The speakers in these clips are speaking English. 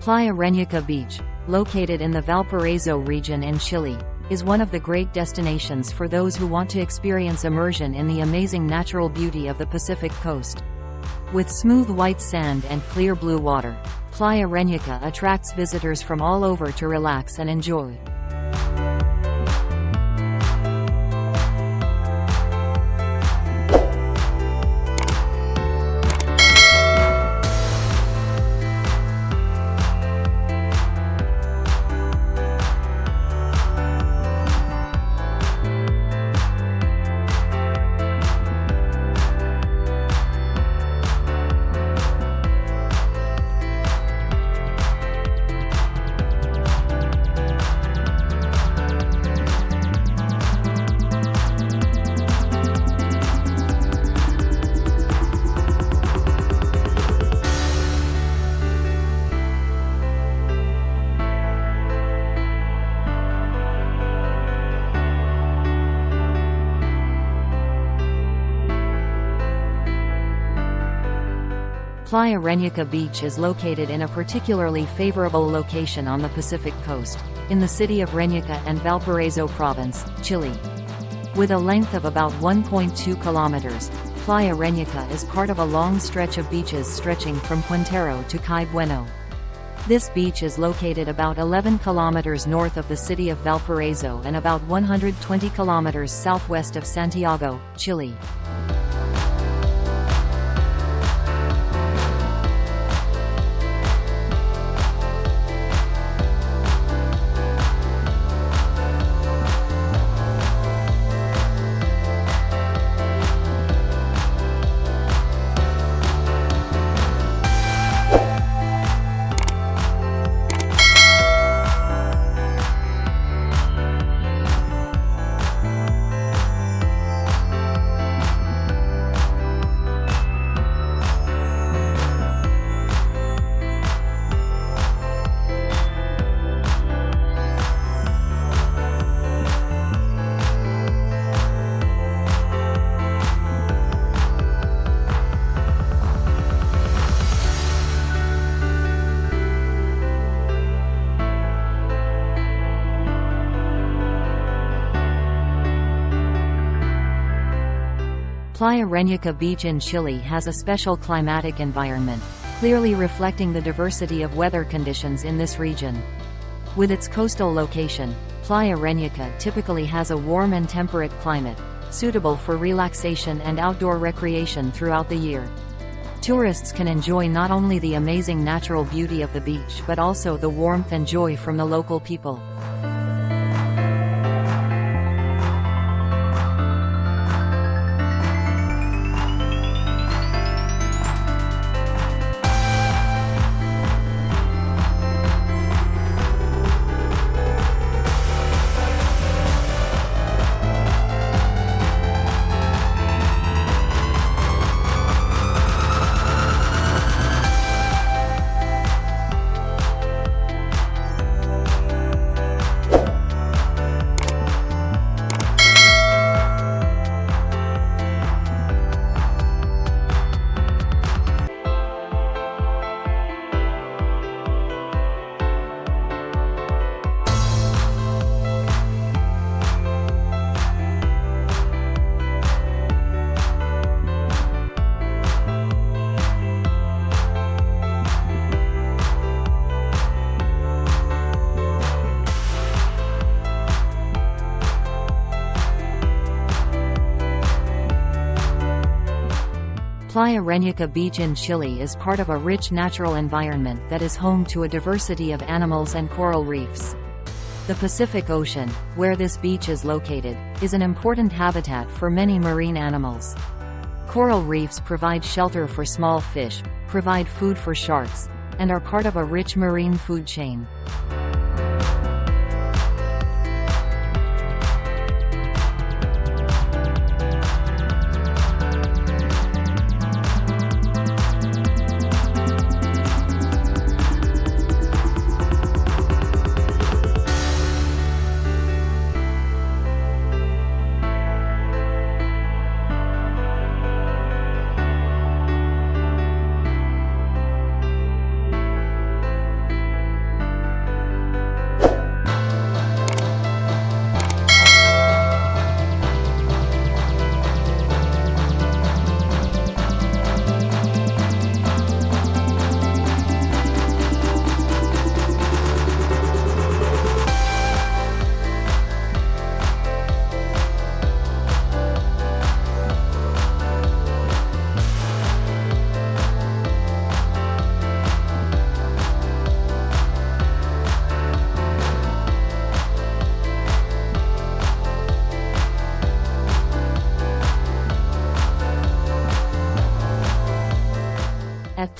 Playa Reñaca Beach, located in the Valparaiso region in Chile, is one of the great destinations for those who want to experience immersion in the amazing natural beauty of the Pacific coast. With smooth white sand and clear blue water, Playa Reñaca attracts visitors from all over to relax and enjoy. Playa Reñaca Beach is located in a particularly favorable location on the Pacific coast, in the city of Reñaca and Valparaiso province, Chile. With a length of about 1.2 kilometers, Playa Reñaca is part of a long stretch of beaches stretching from Puentero to Cay Bueno. This beach is located about 11 kilometers north of the city of Valparaiso and about 120 kilometers southwest of Santiago, Chile. Playa Reñaca Beach in Chile has a special climatic environment, clearly reflecting the diversity of weather conditions in this region. With its coastal location, Playa Reñaca typically has a warm and temperate climate, suitable for relaxation and outdoor recreation throughout the year. Tourists can enjoy not only the amazing natural beauty of the beach but also the warmth and joy from the local people. Playa Reñaca Beach in Chile is part of a rich natural environment that is home to a diversity of animals and coral reefs. The Pacific Ocean, where this beach is located, is an important habitat for many marine animals. Coral reefs provide shelter for small fish, provide food for sharks, and are part of a rich marine food chain.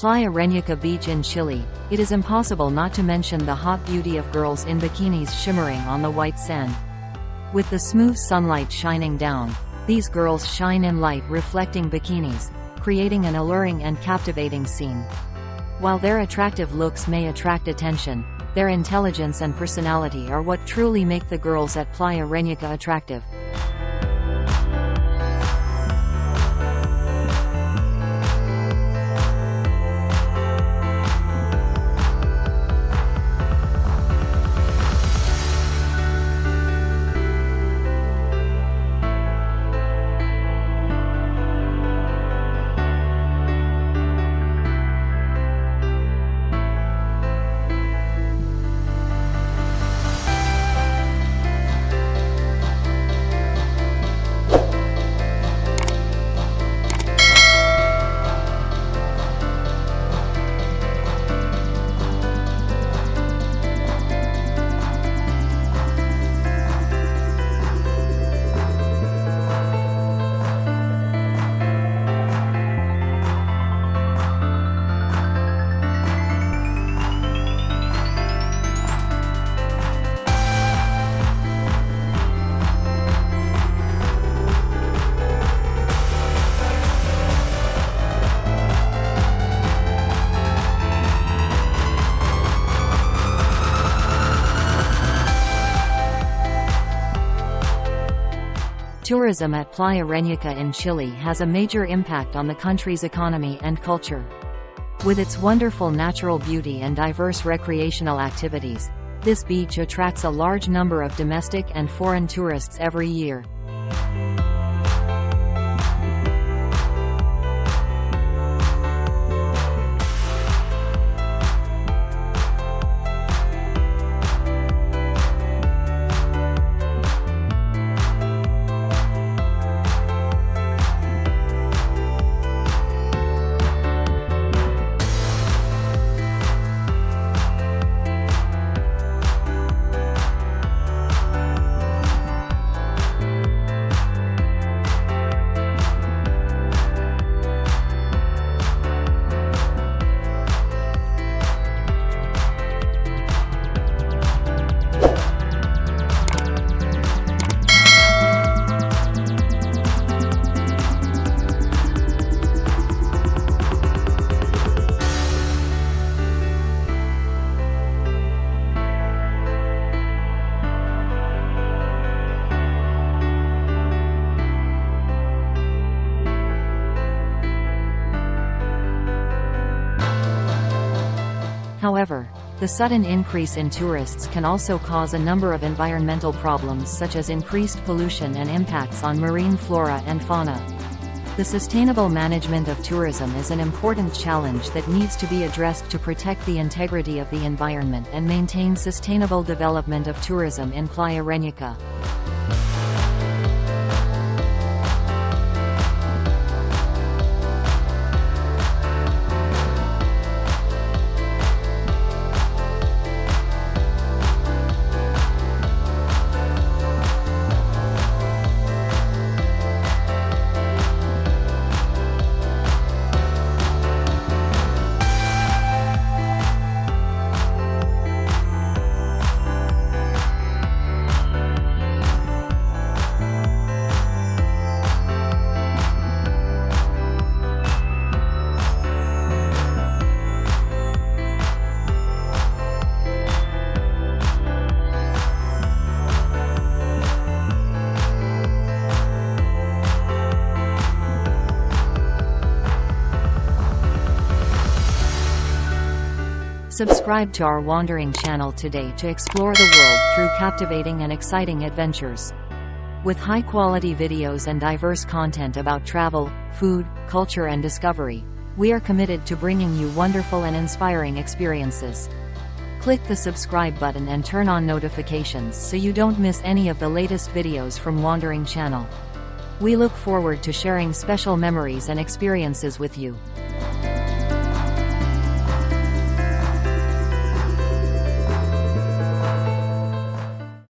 Playa Reñuca Beach in Chile, it is impossible not to mention the hot beauty of girls in bikinis shimmering on the white sand. With the smooth sunlight shining down, these girls shine in light reflecting bikinis, creating an alluring and captivating scene. While their attractive looks may attract attention, their intelligence and personality are what truly make the girls at Playa Reñuca attractive. Tourism at Playa Reñuca in Chile has a major impact on the country's economy and culture. With its wonderful natural beauty and diverse recreational activities, this beach attracts a large number of domestic and foreign tourists every year. However, the sudden increase in tourists can also cause a number of environmental problems such as increased pollution and impacts on marine flora and fauna. The sustainable management of tourism is an important challenge that needs to be addressed to protect the integrity of the environment and maintain sustainable development of tourism in Playa Reñuca. Subscribe to our Wandering channel today to explore the world through captivating and exciting adventures. With high-quality videos and diverse content about travel, food, culture and discovery, we are committed to bringing you wonderful and inspiring experiences. Click the subscribe button and turn on notifications so you don't miss any of the latest videos from Wandering channel. We look forward to sharing special memories and experiences with you.